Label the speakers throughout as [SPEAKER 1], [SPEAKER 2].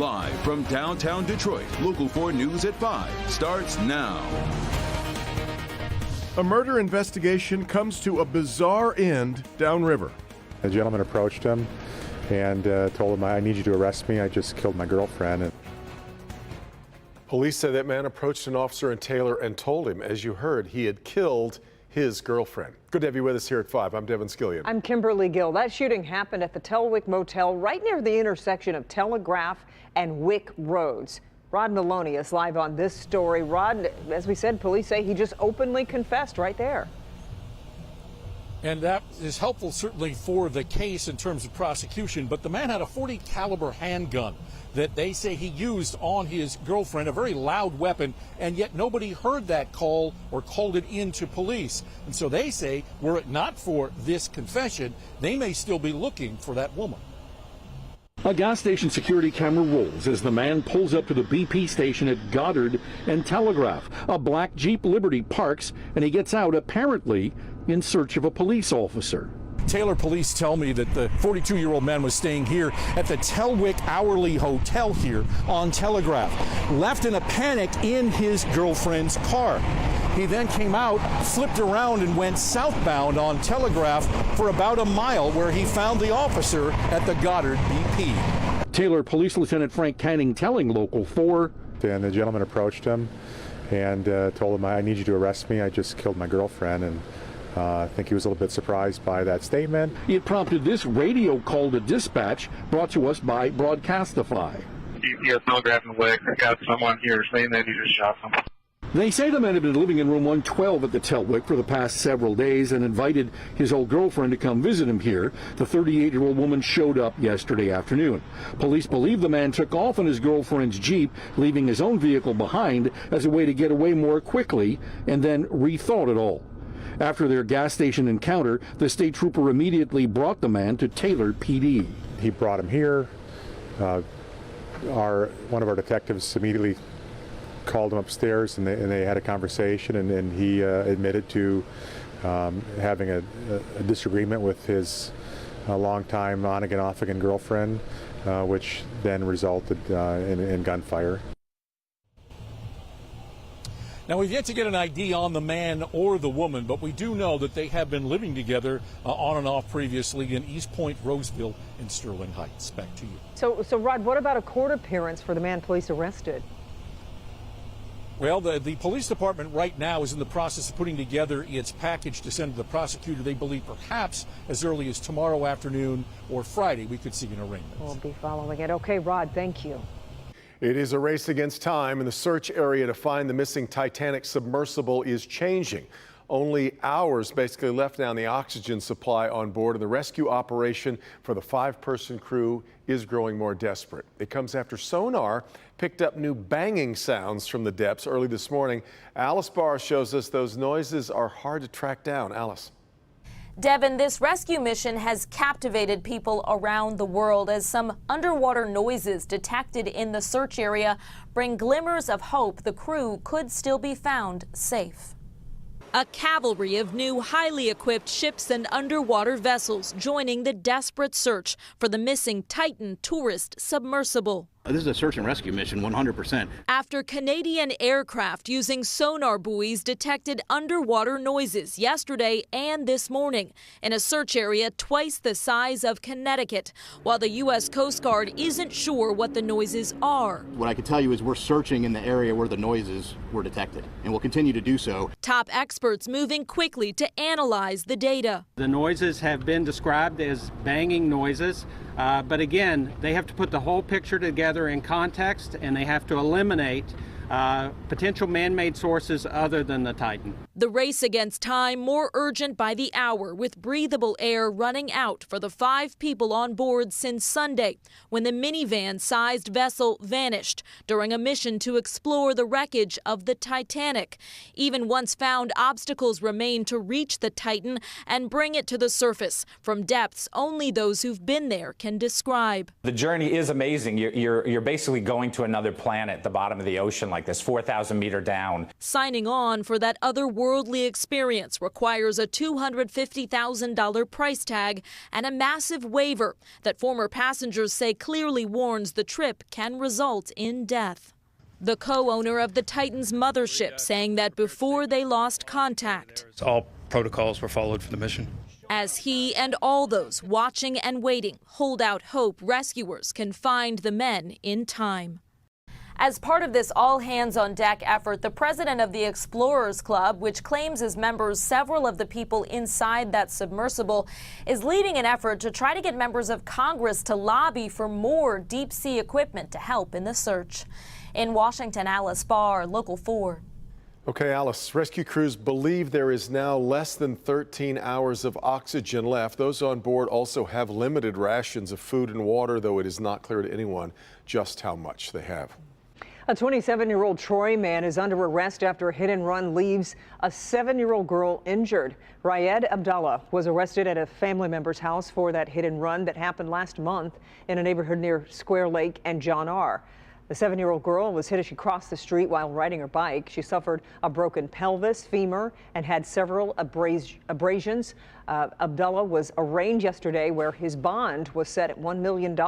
[SPEAKER 1] Live from downtown Detroit, Local 4 News at 5 starts now.
[SPEAKER 2] A murder investigation comes to a bizarre end downriver.
[SPEAKER 3] A gentleman approached him and told him, "I need you to arrest me. I just killed my girlfriend." And
[SPEAKER 4] police say that man approached an officer in Taylor and told him, as you heard, he had killed his girlfriend. Good to have you with us here at 5. I'm Devin Skillian.
[SPEAKER 5] I'm Kimberly Gill. That shooting happened at the Telwick Motel right near the intersection of Telegraph and Wick Roads. Rod Maloney is live on this story. Rod, as we said, police say he just openly confessed right there.
[SPEAKER 6] And that is helpful certainly for the case in terms of prosecution, but the man had a .40 caliber handgun that they say he used on his girlfriend, a very loud weapon, and yet nobody heard that call or called it in to police. And so they say, were it not for this confession, they may still be looking for that woman.
[SPEAKER 7] A gas station security camera rolls as the man pulls up to the BP station at Goddard and Telegraph. A black Jeep Liberty parks and he gets out, apparently in search of a police officer.
[SPEAKER 6] Taylor police tell me that the 42-year-old man was staying here at the Telwick Hourly Hotel here on Telegraph, left in a panic in his girlfriend's car. He then came out, flipped around, and went southbound on Telegraph for about a mile, where he found the officer at the Goddard BP.
[SPEAKER 7] Taylor Police Lieutenant Frank Canning telling Local 4.
[SPEAKER 3] And the gentleman approached him and told him, "I need you to arrest me. I just killed my girlfriend." And I think he was a little bit surprised by that statement.
[SPEAKER 7] It prompted this radio call to dispatch, brought to us by Broadcastify.
[SPEAKER 8] GPS Telegraph and Wick. I got someone here saying that he just shot someone.
[SPEAKER 7] They say the man had been living in room 112 at the Telwick for the past several days and invited his old girlfriend to come visit him here. The 38-year-old woman showed up yesterday afternoon. Police believe the man took off in his girlfriend's Jeep, leaving his own vehicle behind as a way to get away more quickly, and then rethought it all. After their gas station encounter, the state trooper immediately brought the man to Taylor PD.
[SPEAKER 3] He brought him here. One of our detectives immediately called him upstairs, and they had a conversation, and he admitted to having a disagreement with his longtime on-again, off-again girlfriend, which then resulted in gunfire.
[SPEAKER 6] Now, we've yet to get an ID on the man or the woman, but we do know that they have been living together on and off previously in East Point, Roseville, and Sterling Heights. Back to you.
[SPEAKER 5] So Rod, what about a court appearance for the man police arrested?
[SPEAKER 6] Well, the police department right now is in the process of putting together its package to send to the prosecutor. They believe perhaps as early as tomorrow afternoon or Friday we could see an arraignment.
[SPEAKER 5] We'll be following it. Okay, Rod, thank you.
[SPEAKER 4] It is a race against time, and the search area to find the missing Titanic submersible is changing. Only hours basically left now on the oxygen supply on board, and the rescue operation for the 5-person crew is growing more desperate. It comes after sonar picked up new banging sounds from the depths early this morning. Alice Barr shows us those noises are hard to track down. Alice.
[SPEAKER 9] Devin, this rescue mission has captivated people around the world as some underwater noises detected in the search area bring glimmers of hope the crew could still be found safe. A cavalry of new, highly equipped ships and underwater vessels joining the desperate search for the missing Titan tourist submersible.
[SPEAKER 10] This is a search and rescue mission, 100%.
[SPEAKER 9] After Canadian aircraft using sonar buoys detected underwater noises yesterday and this morning in a search area twice the size of Connecticut, while the U.S. Coast Guard isn't sure what the noises are.
[SPEAKER 10] What I can tell you is we're searching in the area where the noises were detected, and we'll continue to do so.
[SPEAKER 9] Top experts moving quickly to analyze the data.
[SPEAKER 11] The noises have been described as banging noises, but again, they have to put the whole picture together in context, and they have to eliminate potential man-made sources other than the Titan.
[SPEAKER 9] The race against time more urgent by the hour, with breathable air running out for the 5 people on board since Sunday, when the minivan-sized vessel vanished during a mission to explore the wreckage of the Titanic. Even once found, obstacles remain to reach the Titan and bring it to the surface from depths only those who've been there can describe.
[SPEAKER 12] The journey is amazing. You're basically going to another planet, the bottom of the ocean, like like this, 4,000 meter down.
[SPEAKER 9] Signing on for that otherworldly experience requires a $250,000 price tag and a massive waiver that former passengers say clearly warns the trip can result in death. The co-owner of the Titan's mothership saying that before they lost contact,
[SPEAKER 13] all protocols were followed for the mission.
[SPEAKER 9] As he and all those watching and waiting hold out hope rescuers can find the men in time. As part of this all-hands-on-deck effort, the president of the Explorers Club, which claims as members several of the people inside that submersible, is leading an effort to try to get members of Congress to lobby for more deep-sea equipment to help in the search. In Washington, Alice Barr, Local 4.
[SPEAKER 4] Okay, Alice, rescue crews believe there is now less than 13 hours of oxygen left. Those on board also have limited rations of food and water, though it is not clear to anyone just how much they have.
[SPEAKER 5] A 27-year-old Troy man is under arrest after a hit-and-run leaves a 7-year-old girl injured. Raed Abdallah was arrested at a family member's house for that hit-and-run that happened last month in a neighborhood near Square Lake and John R. The 7-year-old girl was hit as she crossed the street while riding her bike. She suffered a broken pelvis, femur, and had several abrasions. Abdullah was arraigned yesterday where his bond was set at $1 million.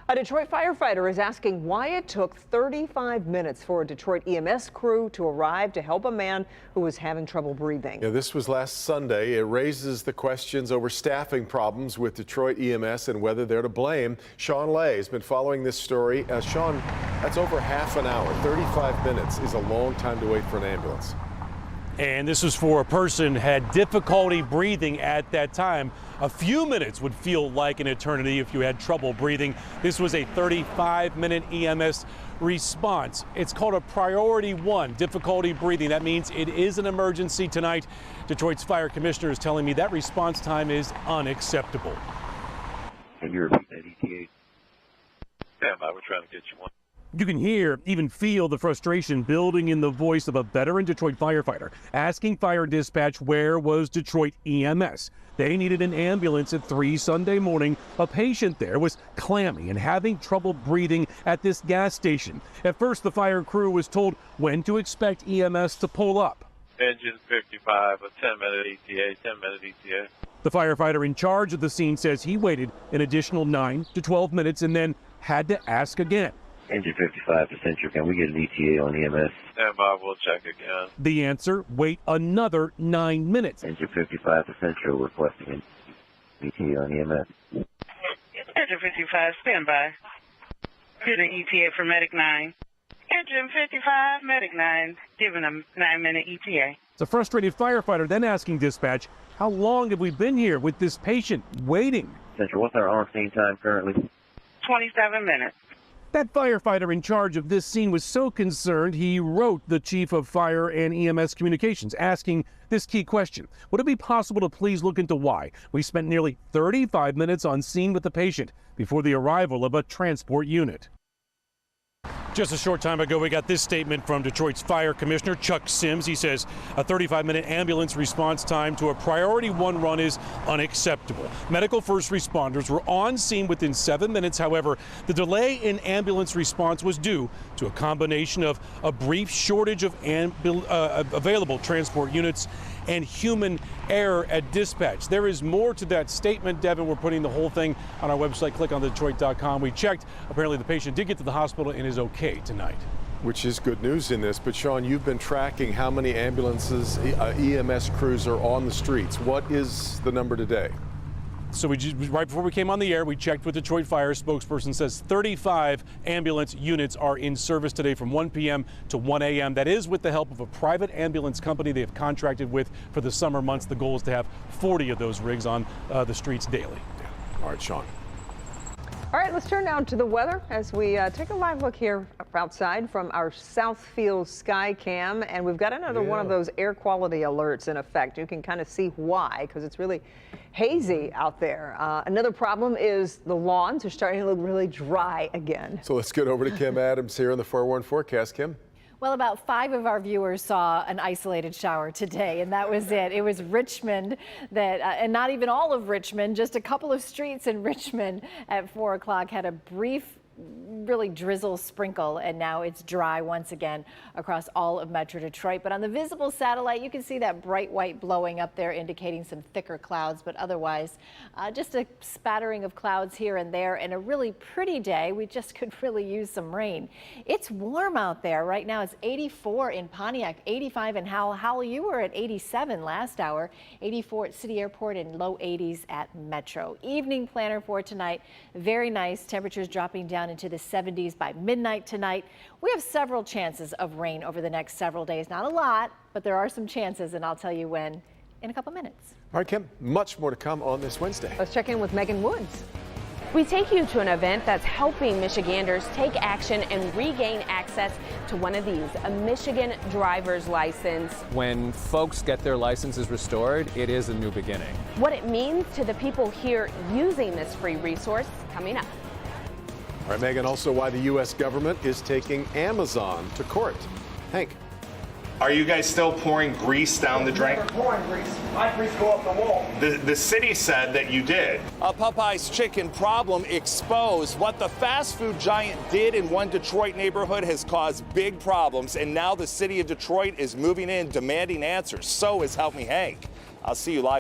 [SPEAKER 5] A Detroit firefighter is asking why it took 35 minutes for a Detroit EMS crew to arrive to help a man who was having trouble breathing.
[SPEAKER 4] Yeah, this was last Sunday. It raises the questions over staffing problems with Detroit EMS and whether they're to blame. Sean Lay has been following this story. Sean, that's over half an hour. 35 minutes is a long time to wait for an ambulance.
[SPEAKER 14] And this was for a person who had difficulty breathing at that time. A few minutes would feel like an eternity if you had trouble breathing. This was a 35-minute EMS response. It's called a priority 1, difficulty breathing. That means it is an emergency tonight. Detroit's fire commissioner is telling me that response time is unacceptable.
[SPEAKER 15] Can you repeat that ETA? Stand by, we're trying to get you one.
[SPEAKER 14] You can hear, even feel the frustration building in the voice of a veteran Detroit firefighter asking fire dispatch where was Detroit EMS. They needed an ambulance at 3 Sunday morning. A patient there was clammy and having trouble breathing at this gas station. At first, the fire crew was told when to expect EMS to pull up.
[SPEAKER 15] Engine 55, a 10-minute ETA, 10-minute ETA.
[SPEAKER 14] The firefighter in charge of the scene says he waited an additional 9 to 12 minutes and then had to ask again.
[SPEAKER 15] Engine 55 to Central, can we get an ETA on EMS? Stand by, we'll check again.
[SPEAKER 14] The answer, wait another 9 minutes.
[SPEAKER 15] Engine 55 to Central requesting an ETA on EMS.
[SPEAKER 16] Engine 55, stand by. Get an ETA for Medic 9. Engine 55, Medic 9, giving them 9-minute ETA.
[SPEAKER 14] It's a frustrated firefighter then asking dispatch, how long have we been here with this patient waiting?
[SPEAKER 15] Central, what's our on-scene time currently?
[SPEAKER 16] 27 minutes.
[SPEAKER 14] That firefighter in charge of this scene was so concerned, he wrote the chief of fire and EMS communications asking this key question. Would it be possible to please look into why we spent nearly 35 minutes on scene with the patient before the arrival of a transport unit? Just a short time ago, we got this statement from Detroit's fire commissioner, Chuck Sims. He says a 35-minute ambulance response time to a priority 1 run is unacceptable. Medical first responders were on scene within 7 minutes. However, the delay in ambulance response was due to a combination of a brief shortage of available transport units and human error at dispatch. There is more to that statement, Devin. We're putting the whole thing on our website. Click on Detroit.com. We checked. Apparently, the patient did get to the hospital and is okay tonight.
[SPEAKER 4] Which is good news in this. But, Sean, you've been tracking how many ambulances, EMS crews are on the streets. What is the number today?
[SPEAKER 14] So right before we came on the air, we checked with Detroit Fire. Spokesperson says 35 ambulance units are in service today from 1 p.m. to 1 a.m. That is with the help of a private ambulance company they have contracted with for the summer months. The goal is to have 40 of those rigs on the streets daily.
[SPEAKER 4] Yeah. All right, Sean.
[SPEAKER 5] All right, let's turn now to the weather as we take a live look here outside from our Southfield Sky Cam. And we've got another one of those air quality alerts in effect. You can kind of see why, because it's really hazy out there. Another problem is the lawns are starting to look really dry again.
[SPEAKER 4] So let's get over to Kim Adams here on the 4-1 forecast. Kim?
[SPEAKER 17] Well, about 5 of our viewers saw an isolated shower today, and that was it. It was Richmond that, and not even all of Richmond, just a couple of streets in Richmond at 4 o'clock had a brief really drizzle, sprinkle, and now it's dry once again across all of Metro Detroit. But on the visible satellite, you can see that bright white blowing up there, indicating some thicker clouds, but otherwise just a spattering of clouds here and there, and a really pretty day. We just could really use some rain. It's warm out there right now. It's 84 in Pontiac, 85 in Howell. Howell, you were at 87 last hour, 84 at City Airport, and low 80s at Metro. Evening planner for tonight, very nice. Temperatures dropping down into the 70s by midnight tonight. We have several chances of rain over the next several days. Not a lot, but there are some chances, and I'll tell you when in a couple minutes.
[SPEAKER 4] All right, Kim, much more to come on this Wednesday.
[SPEAKER 5] Let's check in with Megan Woods.
[SPEAKER 18] We take you to an event that's helping Michiganders take action and regain access to one of these, a Michigan driver's license.
[SPEAKER 19] When folks get their licenses restored, it is a new beginning.
[SPEAKER 18] What it means to the people here using this free resource, coming up.
[SPEAKER 4] All right, Megan, also why the U.S. government is taking Amazon to court. Hank.
[SPEAKER 20] Are you guys still pouring grease down the drain?
[SPEAKER 21] Never pouring grease. My grease go up the wall.
[SPEAKER 20] The city said that you did.
[SPEAKER 22] A Popeye's chicken problem exposed. What the fast food giant did in one Detroit neighborhood has caused big problems, and now the city of Detroit is moving in demanding answers. So is Help Me Hank. I'll see you live.